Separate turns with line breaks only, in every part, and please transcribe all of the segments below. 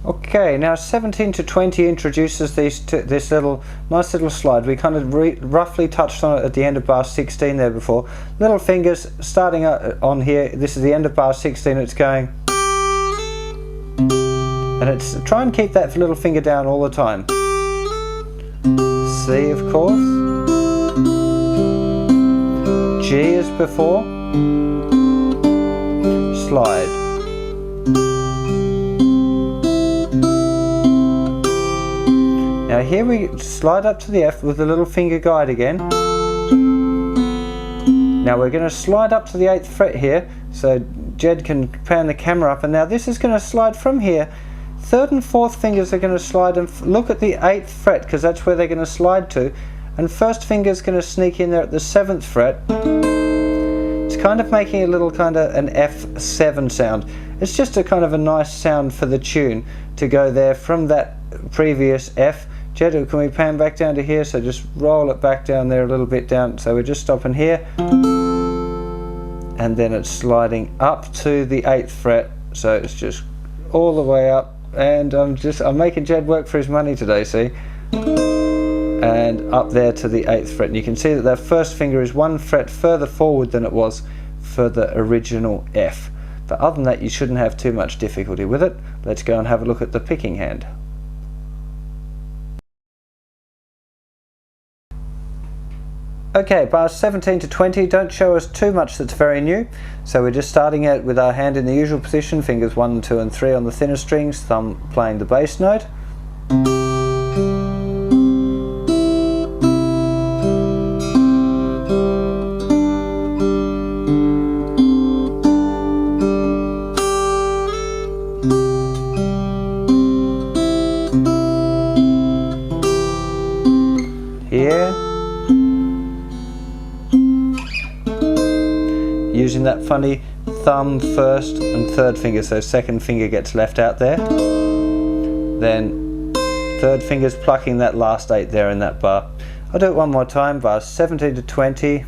Okay, now 17 to 20 introduces this nice little slide. We kind of roughly touched on it at the end of bar 16 there before. Little fingers starting on here. This is the end of bar 16. It's going, and it's try and keep that little finger down all the time. C, of course. G as before. Slide. Now here we slide up to the F with the little finger guide again. Now we're going to slide up to the 8th fret here, so Jed can pan the camera up, and now this is going to slide from here. 3rd and 4th fingers are going to slide, and look at the 8th fret because that's where they're going to slide to, and 1st finger is going to sneak in there at the 7th fret. It's kind of making a little kind of an F7 sound. It's just a kind of a nice sound for the tune to go there from that previous F. Jed, can we pan back down to here? So just roll it back down there a little bit down. So we're just stopping here, and then it's sliding up to the 8th fret. So it's just all the way up, and I'm making Jed work for his money today, see? And up there to the 8th fret. And you can see that that 1st finger is 1 fret further forward than it was for the original F. But other than that, you shouldn't have too much difficulty with it. Let's go and have a look at the picking hand. Okay, bars 17 to 20 don't show us too much that's very new, so we're just starting out with our hand in the usual position, fingers 1, 2 and 3 on the thinner strings, thumb playing the bass note. Here. Using that funny thumb 1st and 3rd finger, so 2nd finger gets left out there. Then 3rd finger's plucking that last 8 there in that bar. I'll do it one more time, bars 17 to 20.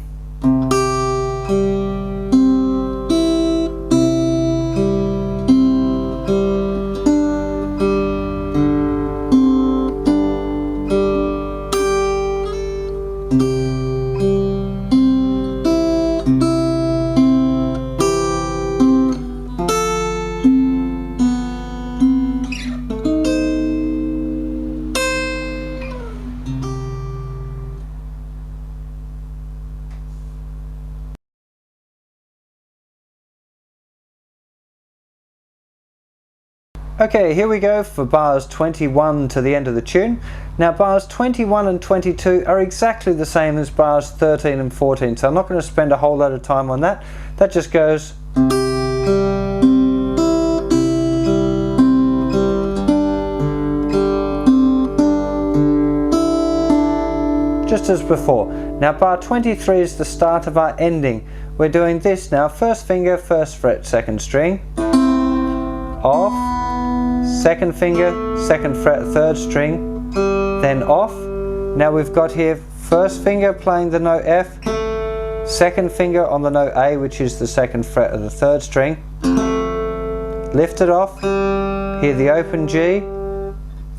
Okay, here we go for bars 21 to the end of the tune. Now bars 21 and 22 are exactly the same as bars 13 and 14, so I'm not going to spend a whole lot of time on that. That just goes just as before. Now bar 23 is the start of our ending. We're doing this now, 1st finger, 1st fret, 2nd string, off, 2nd finger, 2nd fret, 3rd string, then off. Now we've got here 1st finger playing the note F, 2nd finger on the note A, which is the 2nd fret of the 3rd string, lift it off, hear the open G,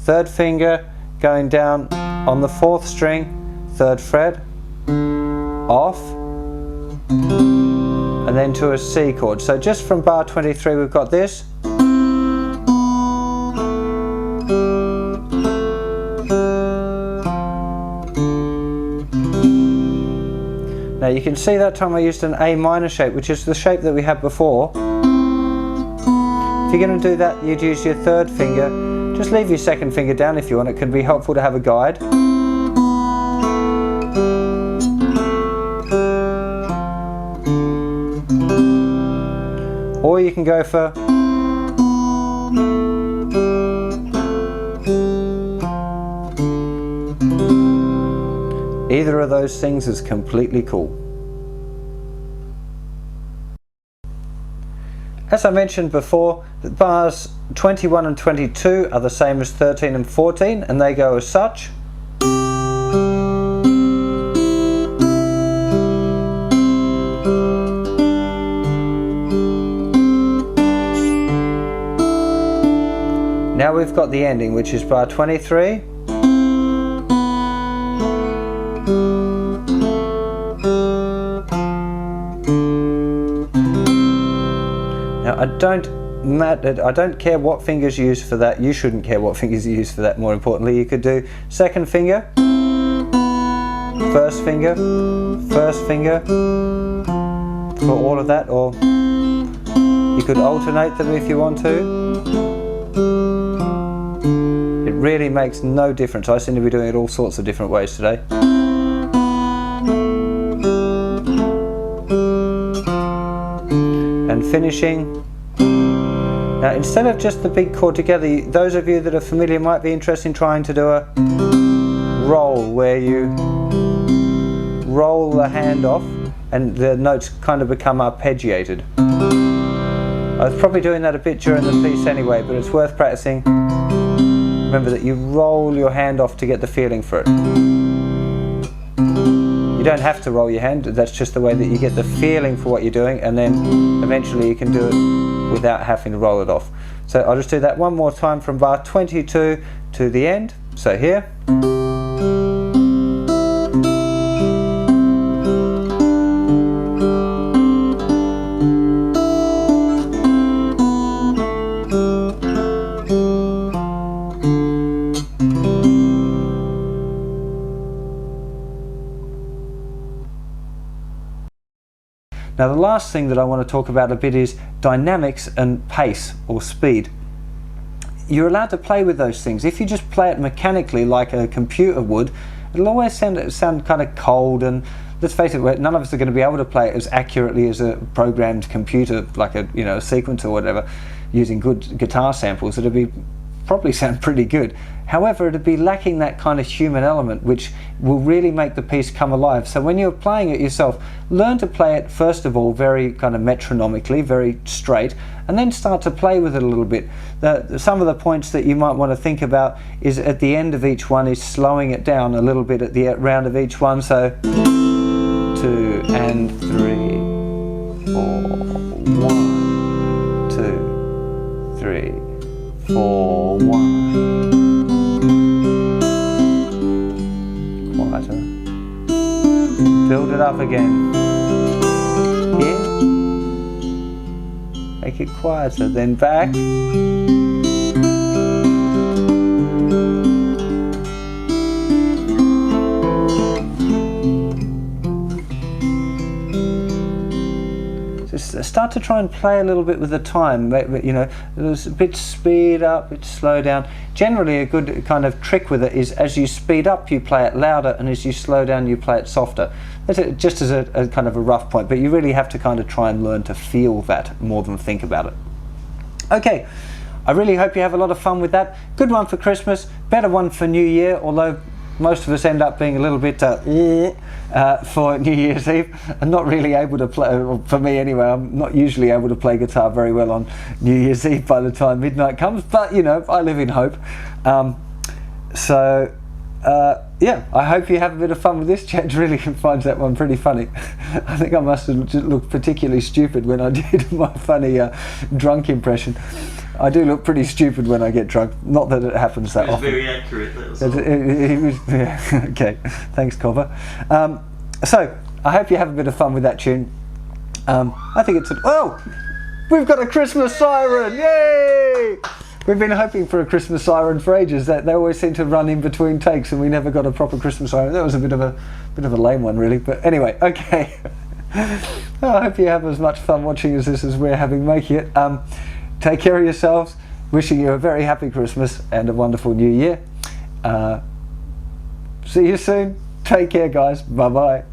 3rd finger going down on the 4th string, 3rd fret, off, and then to a C chord. So just from bar 23 we've got this. Now you can see that time I used an A minor shape, which is the shape that we had before. If you're going to do that, you'd use your 3rd finger. Just leave your 2nd finger down if you want. It can be helpful to have a guide. Or you can go for either of those things is completely cool. As I mentioned before, the bars 21 and 22 are the same as 13 and 14, and they go as such. Now we've got the ending, which is bar 23. Now I don't care what fingers you use for that. You shouldn't care what fingers you use for that, more importantly. You could do second finger, first finger for all of that, or you could alternate them if you want to. It really makes no difference. I seem to be doing it all sorts of different ways today. And finishing. Now, instead of just the big chord together, those of you that are familiar might be interested in trying to do a roll, where you roll the hand off and the notes kind of become arpeggiated. I was probably doing that a bit during the piece anyway, but it's worth practicing. Remember that you roll your hand off to get the feeling for it. You don't have to roll your hand, that's just the way that you get the feeling for what you're doing, and then eventually you can do it without having to roll it off. So I'll just do that one more time from bar 22 to the end. So here. Now the last thing that I want to talk about a bit is dynamics and pace or speed. You're allowed to play with those things. If you just play it mechanically like a computer would, it'll always sound kind of cold, and let's face it, none of us are going to be able to play it as accurately as a programmed computer, like a a sequence or whatever, using good guitar samples. It'll probably sound pretty good. However, it'd be lacking that kind of human element which will really make the piece come alive. So when you're playing it yourself, learn to play it first of all very kind of metronomically, very straight, and then start to play with it a little bit. Some of the points that you might want to think about is at the end of each one is slowing it down a little bit at the round of each one. So 2 and 3, 4, 1, 2, 3, 4, 1. Quieter. Build it up again. Here. Make it quieter. Then back. Start to try and play a little bit with the time, there's a bit speed up, bit slow down. Generally a good kind of trick with it is as you speed up you play it louder, and as you slow down you play it softer. That's it, just as a kind of a rough point, but you really have to kind of try and learn to feel that more than think about it. Okay, I really hope you have a lot of fun with that. Good one for Christmas, better one for New Year, although most of us end up being a little bit for New Year's Eve and not really able to play, for me anyway, I'm not usually able to play guitar very well on New Year's Eve by the time midnight comes, but I live in hope. Yeah, I hope you have a bit of fun with this. Chad really finds that one pretty funny. I think I must have looked particularly stupid when I did my funny drunk impression. I do look pretty stupid when I get drunk. Not that it happens that often.
It was very accurate. That was
it was, yeah, okay, thanks, Copper. So, I hope you have a bit of fun with that tune. I think it's we've got a Christmas siren! Yay! We've been hoping for a Christmas siren for ages. They always seem to run in between takes, and we never got a proper Christmas siren. That was a bit of a lame one, really. But anyway, okay. I hope you have as much fun watching this as we're having making it. Take care of yourselves. Wishing you a very happy Christmas and a wonderful New Year. See you soon. Take care, guys. Bye bye.